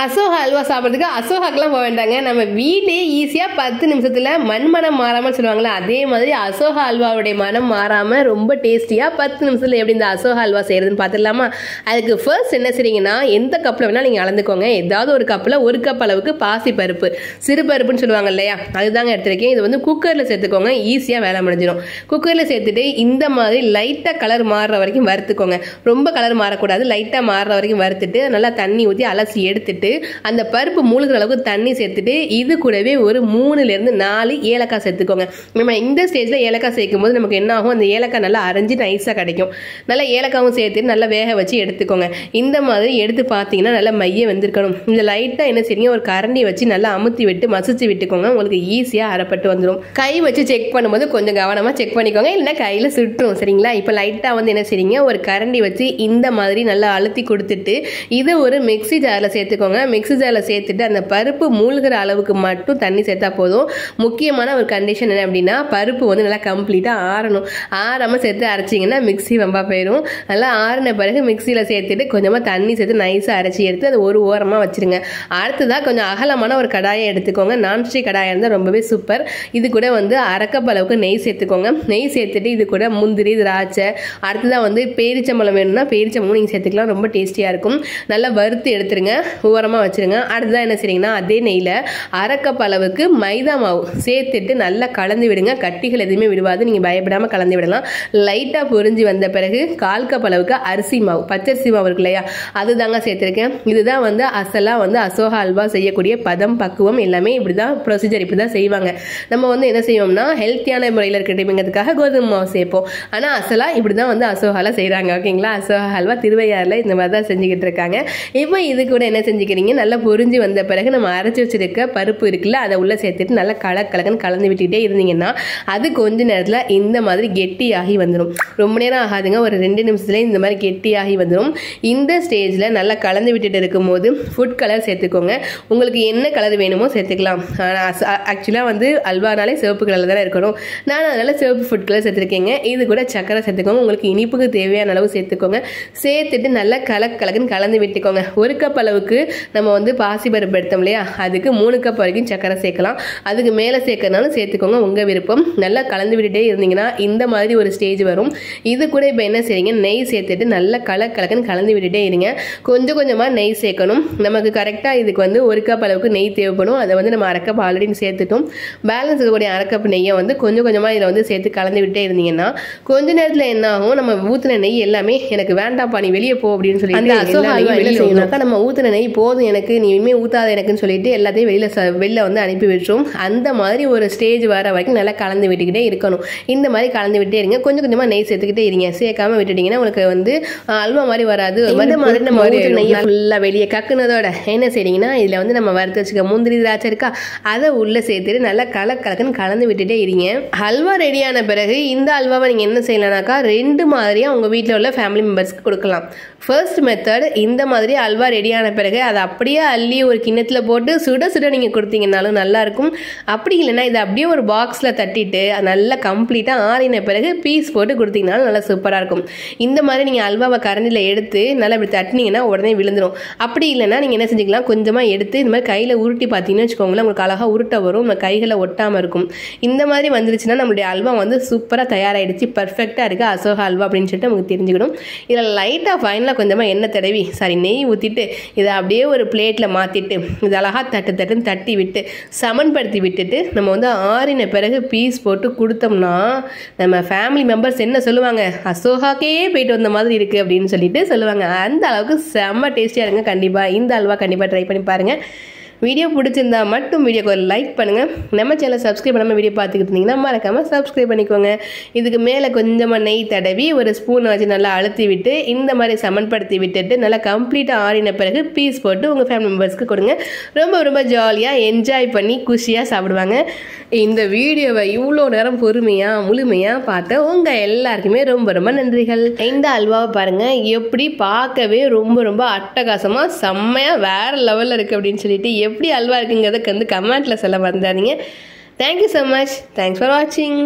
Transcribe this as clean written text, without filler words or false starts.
அசோகா அல்வா சாப்பிட்றதுக்கு அசோகாக்கெல்லாம் போக வேண்டாங்க. நம்ம வீட்லேயே ஈஸியாக 10 நிமிஷத்தில் மண்மனம் மாறாமல் சொல்லுவாங்களே, அதே மாதிரி அசோகா அல்வாவுடைய மனம் மாறாமல் ரொம்ப டேஸ்டியாக 10 நிமிஷத்தில் எப்படி இந்த அசோகா அல்வா செய்கிறதுன்னு பார்த்துடலாமா? அதுக்கு ஃபர்ஸ்ட் என்ன செய்றீங்கன்னா, எந்த கப்பில் வேணால் நீங்கள் அளந்துக்கோங்க. ஏதாவது ஒரு கப்பில் 1 கப் அளவுக்கு பாசி பருப்பு, சிறு பருப்புன்னு சொல்லுவாங்க இல்லையா, அதுதாங்க எடுத்துருக்கேன். இது வந்து குக்கரில் சேர்த்துக்கோங்க, ஈஸியாக வேலை முடிஞ்சிடும். குக்கரில் சேர்த்துட்டு இந்த மாதிரி லைட்டாக கலர் மாறுற வரைக்கும் வறுத்துக்கோங்க. ரொம்ப கலர் மாறக்கூடாது, லைட்டாக மாறுற வரைக்கும் வறுத்துட்டு நல்லா தண்ணி ஊற்றி அலசி எடுத்துட்டு அந்த பருப்பு மூழ்கிற அளவுக்கு தண்ணி சேர்த்துட்டு இது கூடவே ஒரு 3லேருந்து 4 ஏலக்காய் சேர்த்துக்கோங்க. நம்ம இந்த ஸ்டேஜில் ஏலக்காய் சேர்க்கும் போது நமக்கு என்ன ஆகும், அந்த ஏலக்காய் நல்லா அரைஞ்சி நைஸாக கிடைக்கும். நல்லா ஏலக்காவும் சேர்த்துட்டு நல்லா வேக வச்சு எடுத்துக்கோங்க. இந்த மாதிரி எடுத்து பார்த்தீங்கன்னா நல்லா மைய வெந்திருக்கணும். இந்த லைட்டாக என்ன செய்யுங்க, ஒரு கரண்டி வச்சு நல்லா அமுத்தி விட்டு மசிச்சு விட்டுக்கோங்க. உங்களுக்கு ஈஸியாக அரைப்பட்டு வந்துடும். கை வச்சு செக் பண்ணும்போது கொஞ்சம் கவனமாக செக் பண்ணிக்கோங்க, இல்லைன்னா கையில் சுட்டும். சரிங்களா? இப்போ லைட்டாக வந்து என்ன செய்றீங்க, ஒரு கரண்டி வச்சு இந்த மாதிரி நல்லா அழுத்தி கொடுத்துட்டு இது ஒரு மிக்ஸி ஜாரில் சேர்த்துக்கோங்க. மிக்ஸி ஜாரில் சேர்த்துட்டு அந்த பருப்பு மூழ்கிற அளவுக்கு மட்டும் தண்ணி சேர்த்தா போதும். முக்கியமான ஒரு கண்டிஷன் என்ன அப்படின்னா, பருப்பு வந்து நல்லா கம்ப்ளீட்டாக ஆறணும். ஆறாமல் சேர்த்து அரைச்சிங்கன்னா மிக்ஸி வம்பா போயிடும். நல்லா ஆறின பிறகு மிக்ஸியில் சேர்த்துட்டு கொஞ்சமாக தண்ணி சேர்த்து நைஸாக அரைச்சி எடுத்து அது ஒரு ஓரமாக வச்சுருங்க. அடுத்ததாக கொஞ்சம் அகலமான ஒரு கடாயை எடுத்துக்கோங்க. நான்ஸ்டிக் கடாயாக இருந்தால் ரொம்பவே சூப்பர். இது கூட வந்து 1/2 கப் அளவுக்கு நெய் சேர்த்துக்கோங்க. நெய் சேர்த்துட்டு இது கூட முந்திரி, திராட்சை, அடுத்ததாக வந்து பேரிச்சம்பழம் வேணும்னா பேரிச்சம்பழம் நீங்கள் சேர்த்துக்கலாம், ரொம்ப டேஸ்டியாக இருக்கும். நல்லா வறுத்து எடுத்துருங்க, ஓரமாக வச்சுருங்க. அடுத்ததான் என்ன செய்றீங்கன்னா, அதே நெய்யில் 1/2 கப் அளவுக்கு மைதா மாவு சேர்த்துட்டு நல்லா கலந்து விடுங்க. கட்டிகள் எதுவுமே விடுவாது, நீங்கள் பயப்படாமல் கலந்து விடலாம். லைட்டாக பொரிஞ்சு வந்த பிறகு 1/4 கப் அளவுக்கு அரிசி மாவு, பச்சரிசி மாவு இருக்கு இல்லையா, அதுதாங்க சேர்த்துருக்கேன். இதுதான் வந்து அசலாக வந்து அசோகா அல்வா செய்யக்கூடிய பதம், பக்குவம் எல்லாமே இப்படி தான் ப்ரொசீஜர், இப்படி தான் செய்வாங்க. நம்ம வந்து என்ன செய்வோம்னா, ஹெல்த்தியான முறையில் இருக்கட்டும்ங்கிறதுக்காக கோதுமை மாவு சேர்ப்போம். ஆனால் அசலாக இப்படி தான் வந்து அசோகாவில் செய்கிறாங்க. ஓகேங்களா? அசோகா அல்வா திருவையாறில் இந்த மாதிரி தான் செஞ்சுக்கிட்டு இருக்காங்க. இப்போ இது கூட என்ன செஞ்சுக்கிறீங்க, நல்லா பொரிஞ்சு வந்த பிறகு நம்ம அரைச்சி வச்சிருக்க பருப்பு இருக்குல்ல, அதை உள்ளே சேர்த்துட்டு நல்லா கலக்கலன்னு கலந்து விட்டுட்டே இருந்தீங்கன்னா அது கொஞ்ச நேரத்தில் இந்த மாதிரி கெட்டியாகி வந்துடும். ரொம்ப நேரம் ஆகாதுங்க, ஒரு 2 நிமிஷத்துலேயே இந்த மாதிரி கெட்டியாகி வந்துடும். இந்த ஸ்டேஜில் நல்லா கலந்து விட்டுட்டு இருக்கும்போது ஃபுட் கலர் சேர்த்துக்கோங்க. உங்களுக்கு என்ன கலர் வேணுமோ சேர்த்துக்கலாம். ஆக்சுவலாக வந்து அல்வானாலே சிவப்பு கலரில் தானே இருக்கணும். நான் அதனால் சிவப்பு ஃபுட் கலர் சேர்த்துருக்கேங்க. இது கூட சக்கரை சேர்த்துக்கோங்க. உங்களுக்கு இனிப்புக்கு தேவையான அளவு சேர்த்துக்கோங்க. சேர்த்துட்டு நல்லா கலக்குன்னு கலந்து விட்டுக்கோங்க. 1 கப் அளவுக்கு நம்ம வந்து பாசிப்பருப்பு எடுத்தோம் இல்லையா, அதுக்கு 3 கப் வரைக்கும் சக்கரை சேர்க்கலாம். அதுக்கு மேலே சேர்க்கறனாலும் சேர்த்துக்கோங்க, உங்கள் விருப்பம். நல்லா கலந்து விட்டுட்டே இருந்தீங்கன்னா இந்த மாதிரி ஒரு ஸ்டேஜ் வரும். இது கூட இப்போ என்ன செய்றீங்க, நெய் சேர்த்துட்டு நல்லா கலக்குன்னு கலந்து விட்டுட்டே இருங்க. கொஞ்சம் கொஞ்சமாக நெய் சேர்க்கணும். நமக்கு கரெக்டாக இதுக்கு வந்து 1 கப் அளவுக்கு நெய் தேவைப்படும். அதை வந்து நம்ம 1/2 கப் ஆல்ரெடி சேர்த்துட்டோம். பேலன்ஸ் இருக்கக்கூடிய 1/2 கப் நெய்யை வந்து கொஞ்சம் கொஞ்சமாக இதில் வந்து சேர்த்து கலந்து விட்டே இருந்தீங்கன்னா கொஞ்ச நேரத்தில் என்ன ஆகும், நம்ம ஊற்றின நெய் எல்லாமே எனக்கு வேண்டாம்ப்பா நீ வெளியே போ அப்படின்னு சொல்லி அந்த அசோகா வெளியே செய்யணும்க்கா, நம்ம ஊற்றின நெய் போதும் எனக்கு, நீ இனிமேல் ஊற்றாத எனக்குன்னு சொல்லிட்டு எல்லாத்தையும் வெளில வந்து அனுப்பி விட்டுரும். அந்த மாதிரி ஒரு ஸ்டேஜ் வர வரைக்கும் நல்லா கலந்து விட்டுக்கிட்டே இருக்கணும். இந்த மாதிரி கலந்து விட்டே இருங்க. கொஞ்சம் கொஞ்சமாக நெய் சேர்த்துக்கிட்டே இருங்க. சேர்க்காம விட்டுட்டீங்கன்னா உங்களுக்கு வந்து அல்வா மாதிரி வராது. இந்த மாதிரி நம்ம நெய்யை ஃபுல்லாக வெளியே கக்குனதோட என்ன செய்றீங்கன்னா, இதில் வந்து நம்ம வறுத்து வச்சுக்க முந்திரி, திராட்சை இருக்கா, அதை உள்ளே சேர்த்துட்டு நல்லா கலக்குன்னு கலந்து விட்டுட்டே இருங்க. அல்வா ரெடியான பிறகு இந்த அல்வாவை நீங்கள் என்ன செய்யலாம்னாக்கா, 2 மாதிரியாக உங்கள் வீட்டில் உள்ள ஃபேமிலி மெம்பர்ஸ்க்கு கொடுக்கலாம். ஃபர்ஸ்ட் மெத்தட், இந்த மாதிரி அல்வா ரெடியான பிறகு அதை அப்படியே அள்ளி ஒரு கிண்ணத்தில் போட்டு சுட சுட நீங்கள் கொடுத்தீங்கன்னாலும் நல்லாயிருக்கும். அப்படி இல்லைன்னா இதை அப்படியே ஒரு பாக்ஸில் தட்டிட்டு நல்லா கம்ப்ளீட்டாக ஆறின பிறகு பீஸ் போட்டு கொடுத்தீங்கனாலும் நல்லா சூப்பராக இருக்கும். இந்த மாதிரி நீங்கள் அல்வாவை கரண்டியில் எடுத்து நல்லா இப்படி தட்டினீங்கன்னா உடனே விழுந்துடும். அப்படி இல்லைன்னா நீங்கள் என்ன செஞ்சுக்கலாம், கொஞ்சமாக எடுத்து இந்த மாதிரி கையில் உருட்டி பார்த்தீங்கன்னு வச்சுக்கோங்களேன், உங்களுக்கு அழகாக உருட்ட வரும், நம்ம கைகளை ஒட்டாமல் இருக்கும். இந்த மாதிரி வந்துருச்சுன்னா நம்மளுடைய அல்வா வந்து சூப்பராக தயாராகிடுச்சு, பர்ஃபெக்டாக இருக்குது அசோகா அல்வா அப்படின்னு சொல்லிட்டு நமக்கு தெரிஞ்சுக்கணும். இதில் லைட்டாக ஃபைனலாக கொஞ்சமாக எண்ணெய் தடவி நெய் ஊற்றிட்டு இதை அப்படியே ஒரு பிளேட்டில் மாற்றிட்டு இது அழகாக தட்டுன்னு தட்டி விட்டு சமன்படுத்தி விட்டுட்டு நம்ம வந்து ஆறின பிறகு பீஸ் போட்டு கொடுத்தோம்னா நம்ம ஃபேமிலி மெம்பர்ஸ் என்ன சொல்லுவாங்க, அசோகாக்கே போயிட்டு வந்த மாதிரி இருக்குது அப்படின்னு சொல்லிட்டு சொல்லுவாங்க. அந்த அளவுக்கு செம்ம டேஸ்டியாக இருங்க. கண்டிப்பாக இந்த அல்வா கண்டிப்பாக ட்ரை பண்ணி பாருங்கள். வீடியோ பிடிச்சிருந்தா மட்டும் வீடியோக்கு ஒரு லைக் பண்ணுங்கள். நம்ம சேனலை சப்ஸ்கிரைப் பண்ணாமல் வீடியோ பார்த்துக்கிட்டு இருந்தீங்கன்னா மறக்காமல் சப்ஸ்கிரைப் பண்ணிக்கோங்க. இதுக்கு மேலே கொஞ்சமாக நெய் தடவி ஒரு ஸ்பூனை வச்சு நல்லா அழுத்தி விட்டு இந்த மாதிரி சமன்படுத்தி விட்டுட்டு நல்லா கம்ப்ளீட்டாக ஆறின பிறகு பீஸ் போட்டு உங்கள் ஃபேமிலி மெம்பர்ஸ்க்கு கொடுங்க. ரொம்ப ஜாலியாக என்ஜாய் பண்ணி குஷியாக சாப்பிடுவாங்க. இந்த வீடியோவை இவ்வளோ நேரம் பொறுமையாக முழுமையாக பார்த்த உங்கள் எல்லாருக்குமே ரொம்ப நன்றிகள். இந்த அல்வாவை பாருங்கள், எப்படி பார்க்கவே ரொம்ப அட்டகாசமாக செம்மையாக வேறு லெவலில் இருக்குது அப்படின்னு சொல்லிட்டு எப்படி அல்வா இருக்குங்கிறத வந்து கமெண்ட்டில் சொல்ல மறந்துடாதீங்க. Thank you so much. Thanks for வாட்சிங்.